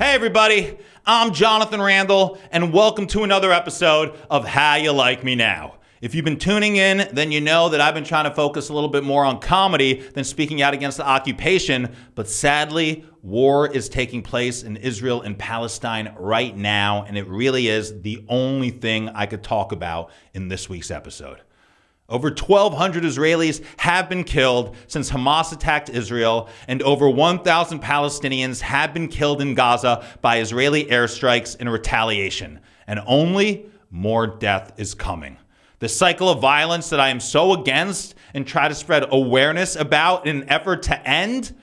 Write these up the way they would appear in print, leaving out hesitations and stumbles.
Hey everybody, I'm Jonathan Randall, and welcome to another episode of How You Like Me Now. If you've been tuning in, then you know that I've been trying to focus a little bit more on comedy than speaking out against the occupation, but sadly, war is taking place in Israel and Palestine right now, and it really is the only thing I could talk about in this week's episode. Over 1,200 Israelis have been killed since Hamas attacked Israel, and over 1,000 Palestinians have been killed in Gaza by Israeli airstrikes in retaliation, and only more death is coming. The cycle of violence that I am so against and try to spread awareness about in an effort to end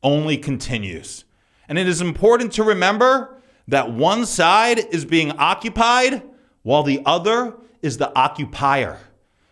only continues. And it is important to remember that one side is being occupied while the other is the occupier.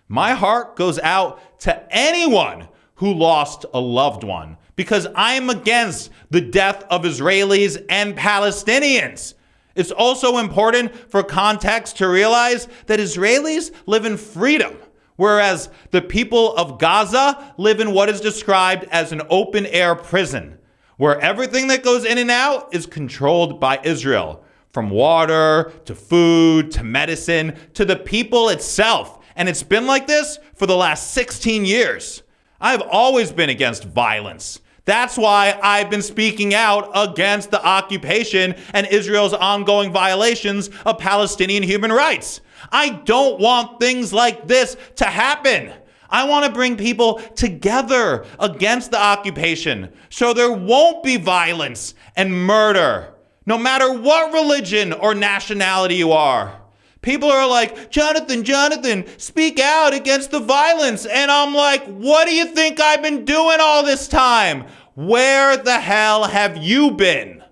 My heart goes out to anyone who lost a loved one because I am against the death of Israelis and Palestinians. It's also important for context to realize that Israelis live in freedom, whereas the people of Gaza live in what is described as an open-air prison, where everything that goes in and out is controlled by Israel, from water to food to medicine to the people itself. And it's been like this for the last 16 years. I've always been against violence. That's why I've been speaking out against the occupation and Israel's ongoing violations of Palestinian human rights. I don't want things like this to happen. I want to bring people together against the occupation so there won't be violence and murder, no matter what religion or nationality you are. People are like, Jonathan, speak out against the violence. And I'm like, what do you think I've been doing all this time? Where the hell have you been?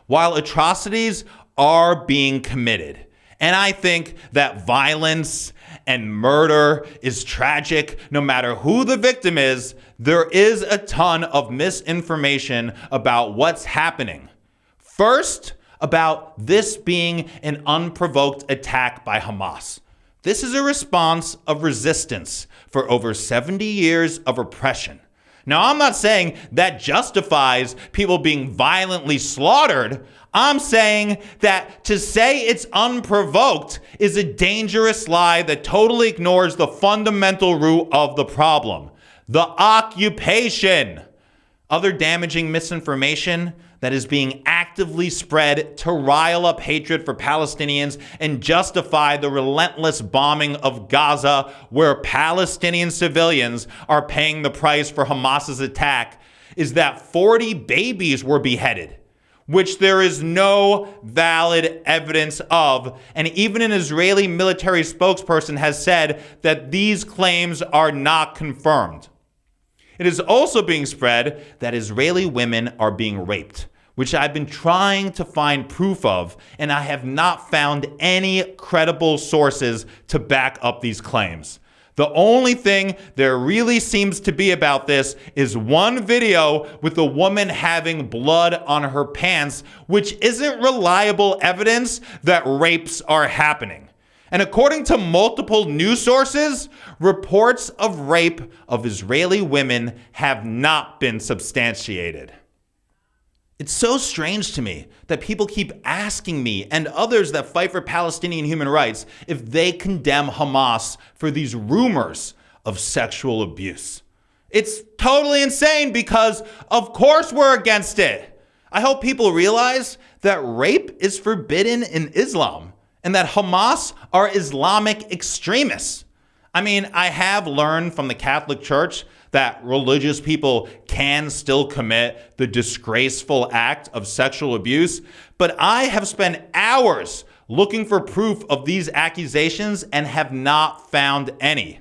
While atrocities are being committed, and I think that violence and murder is tragic no matter who the victim is, there is a ton of misinformation about what's happening. First, about this being an unprovoked attack by Hamas. This is a response of resistance for over 70 years of oppression. Now, I'm not saying that justifies people being violently slaughtered. I'm saying that to say it's unprovoked is a dangerous lie that totally ignores the fundamental root of the problem, the occupation. Other damaging misinformation that is being actively spread to rile up hatred for Palestinians and justify the relentless bombing of Gaza, where Palestinian civilians are paying the price for Hamas's attack, is that 40 babies were beheaded, which there is no valid evidence of. And even an Israeli military spokesperson has said that these claims are not confirmed. It is also being spread that Israeli women are being raped, which I've been trying to find proof of, and I have not found any credible sources to back up these claims. The only thing there really seems to be about this is one video with a woman having blood on her pants, which isn't reliable evidence that rapes are happening. And according to multiple news sources, reports of rape of Israeli women have not been substantiated. It's so strange to me that people keep asking me and others that fight for Palestinian human rights if they condemn Hamas for these rumors of sexual abuse. It's totally insane because, of course, we're against it. I hope people realize that rape is forbidden in Islam and that Hamas are Islamic extremists. I mean, I have learned from the Catholic Church that religious people can still commit the disgraceful act of sexual abuse, but I have spent hours looking for proof of these accusations and have not found any.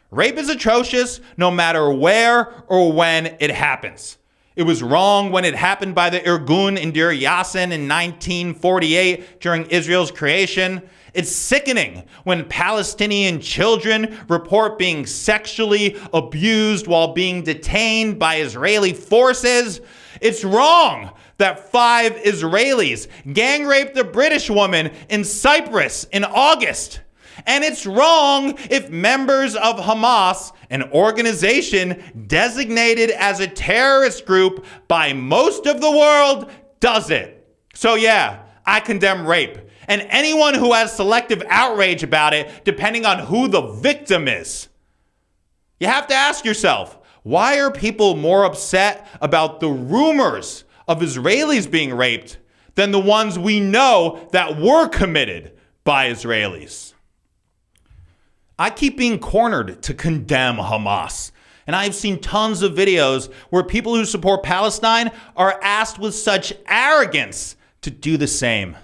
Rape is atrocious no matter where or when it happens. It was wrong when it happened by the Irgun in Deir Yassin in 1948 during Israel's creation. It's sickening when Palestinian children report being sexually abused while being detained by Israeli forces. It's wrong that 5 Israelis gang raped a British woman in Cyprus in August. And it's wrong if members of Hamas, an organization designated as a terrorist group by most of the world, does it. So yeah, I condemn rape. And anyone who has selective outrage about it, depending on who the victim is. You have to ask yourself, why are people more upset about the rumors of Israelis being raped than the ones we know that were committed by Israelis? I keep being cornered to condemn Hamas. And I've seen tons of videos where people who support Palestine are asked with such arrogance to do the same.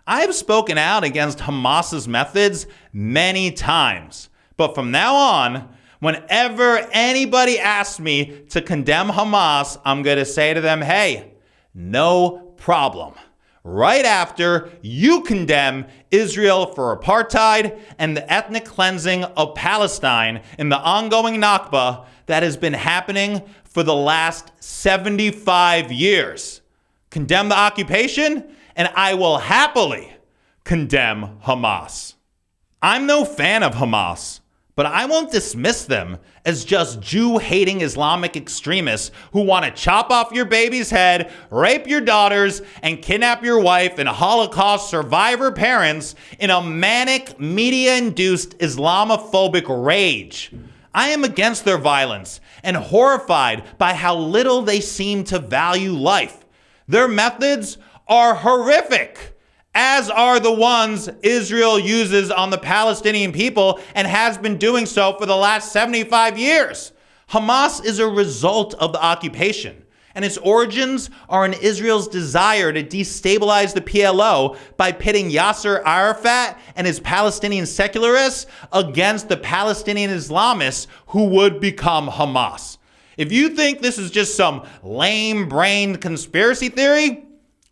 I have spoken out against Hamas's methods many times. But from now on, whenever anybody asks me to condemn Hamas, I'm going to say to them, hey, no problem. Right after you condemn Israel for apartheid and the ethnic cleansing of Palestine in the ongoing Nakba that has been happening for the last 75 years. Condemn the occupation, and I will happily condemn Hamas. I'm no fan of Hamas, but I won't dismiss them as just Jew-hating Islamic extremists who want to chop off your baby's head, rape your daughters, and kidnap your wife and Holocaust survivor parents in a manic, media-induced Islamophobic rage. I am against their violence and horrified by how little they seem to value life. Their methods are horrific, as are the ones Israel uses on the Palestinian people and has been doing so for the last 75 years. Hamas is a result of the occupation, and its origins are in Israel's desire to destabilize the PLO by pitting Yasser Arafat and his Palestinian secularists against the Palestinian Islamists who would become Hamas. If you think this is just some lame-brained conspiracy theory,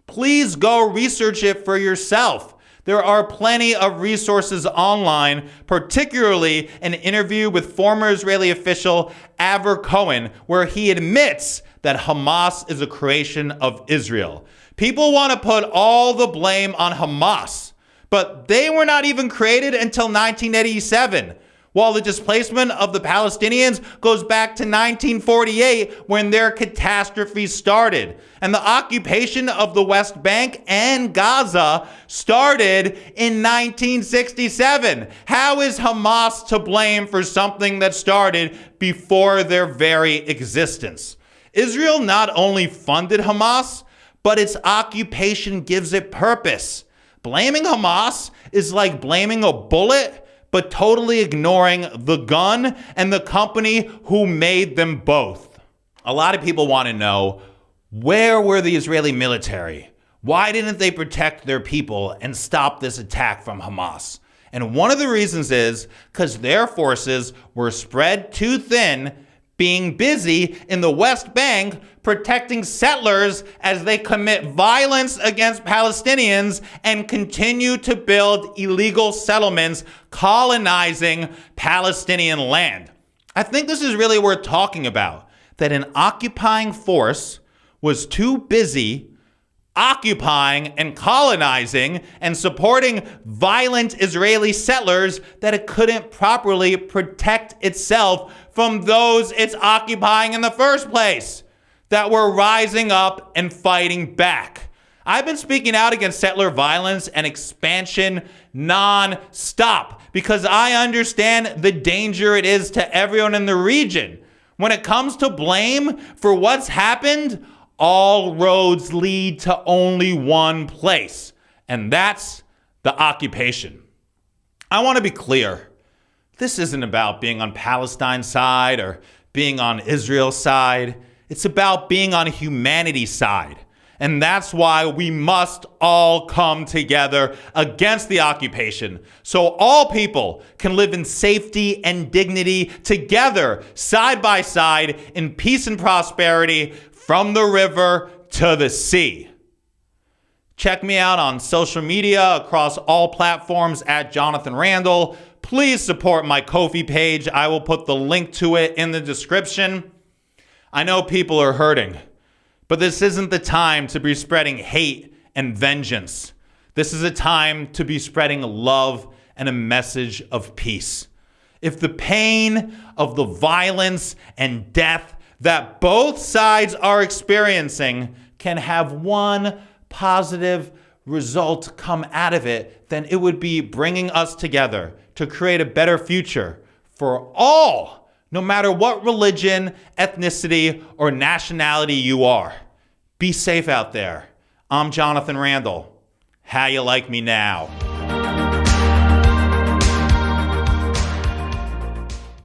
please go research it for yourself. There are plenty of resources online, particularly an interview with former Israeli official Aver Cohen, where he admits that Hamas is a creation of Israel. People want to put all the blame on Hamas, but they were not even created until 1987. While the displacement of the Palestinians goes back to 1948 when their catastrophe started. And the occupation of the West Bank and Gaza started in 1967. How is Hamas to blame for something that started before their very existence? Israel not only funded Hamas, but its occupation gives it purpose. Blaming Hamas is like blaming a bullet, but totally ignoring the gun and the company who made them both. A lot of people want to know, where were the Israeli military? Why didn't they protect their people and stop this attack from Hamas? And one of the reasons is because their forces were spread too thin, being busy in the West Bank protecting settlers as they commit violence against Palestinians and continue to build illegal settlements colonizing Palestinian land. I think this is really worth talking about, that an occupying force was too busy occupying and colonizing and supporting violent Israeli settlers that it couldn't properly protect itself from those it's occupying in the first place, that were rising up and fighting back. I've been speaking out against settler violence and expansion non-stop because I understand the danger it is to everyone in the region. When it comes to blame for what's happened, all roads lead to only one place, and that's the occupation. I want to be clear. This isn't about being on Palestine's side or being on Israel's side. It's about being on humanity's side. And that's why we must all come together against the occupation, so all people can live in safety and dignity together, side by side, in peace and prosperity, from the river to the sea. Check me out on social media across all platforms at Jonathan Randall. Please support my Ko-fi page. I will put the link to it in the description. I know people are hurting, but this isn't the time to be spreading hate and vengeance. This is a time to be spreading love and a message of peace. If the pain of the violence and death that both sides are experiencing can have one positive result come out of it, then it would be bringing us together to create a better future for all, no matter what religion, ethnicity, or nationality you are. Be safe out there. I'm Jonathan Randall. How you like me now?